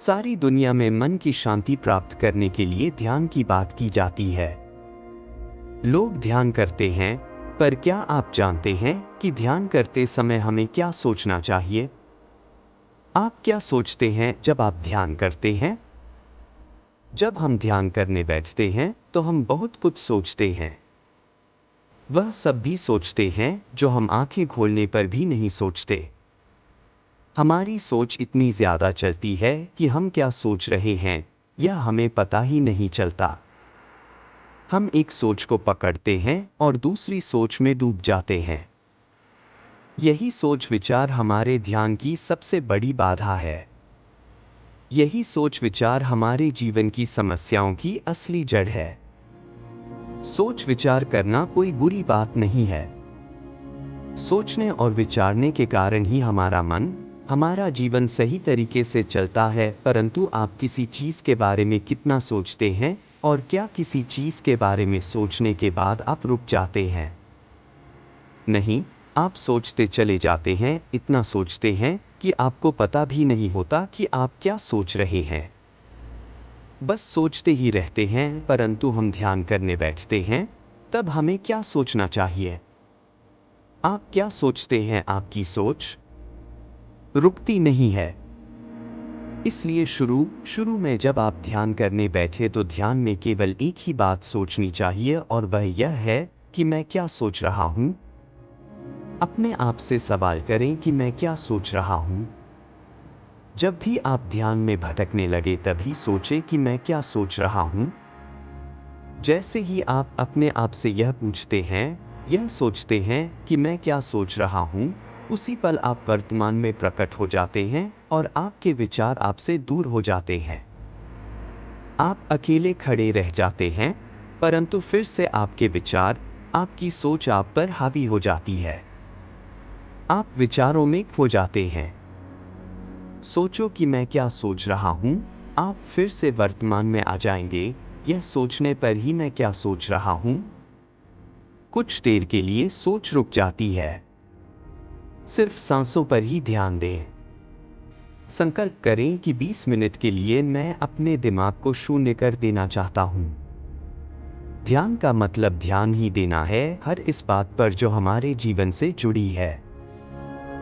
सारी दुनिया में मन की शांति प्राप्त करने के लिए ध्यान की बात की जाती है। लोग ध्यान करते हैं, पर क्या आप जानते हैं कि ध्यान करते समय हमें क्या सोचना चाहिए? आप क्या सोचते हैं जब आप ध्यान करते हैं? जब हम ध्यान करने बैठते हैं तो हम बहुत कुछ सोचते हैं। वह सब भी सोचते हैं जो हम आंखें खोलने पर भी नहीं सोचते। हमारी सोच इतनी ज्यादा चलती है कि हम क्या सोच रहे हैं यह हमें पता ही नहीं चलता। हम एक सोच को पकड़ते हैं और दूसरी सोच में डूब जाते हैं। यही सोच विचार हमारे ध्यान की सबसे बड़ी बाधा है। यही सोच विचार हमारे जीवन की समस्याओं की असली जड़ है। सोच विचार करना कोई बुरी बात नहीं है। सोचने और विचारने के कारण ही हमारा मन, हमारा जीवन सही तरीके से चलता है। परंतु आप किसी चीज के बारे में कितना सोचते हैं और क्या किसी चीज के बारे में सोचने के बाद आप रुक जाते हैं? नहीं, आप सोचते चले जाते हैं, इतना सोचते हैं कि आपको पता भी नहीं होता कि आप क्या सोच रहे हैं। बस सोचते ही रहते हैं। परंतु हम ध्यान करने बैठते हैं, तब हमें क्या सोचना चाहिए? आप क्या सोचते हैं? आपकी सोच रुकती नहीं है। इसलिए शुरू में जब आप ध्यान करने बैठे तो ध्यान में केवल एक ही बात सोचनी चाहिए और वह यह है कि मैं क्या सोच रहा हूं। अपने आप से सवाल करें कि मैं क्या सोच रहा हूं। जब भी आप ध्यान में भटकने लगे तभी सोचें कि मैं क्या सोच रहा हूं। जैसे ही आप अपने आप से यह पूछते हैं, यह सोचते हैं कि मैं क्या सोच रहा हूं, उसी पल आप वर्तमान में प्रकट हो जाते हैं और आपके विचार आपसे दूर हो जाते हैं। आप अकेले खड़े रह जाते हैं, परंतु फिर से आपके विचार, आपकी सोच आप पर हावी हो जाती है। आप विचारों में खो जाते हैं। सोचो कि मैं क्या सोच रहा हूं, आप फिर से वर्तमान में आ जाएंगे। यह सोचने पर ही मैं क्या सोच रहा हूं। कुछ देर के लिए सोच रुक जाती है। सिर्फ सांसों पर ही ध्यान दें। संकल्प करें कि 20 मिनट के लिए मैं अपने दिमाग को शून्य कर देना चाहता हूं। ध्यान का मतलब ध्यान ही देना है, हर इस बात पर जो हमारे जीवन से जुड़ी है।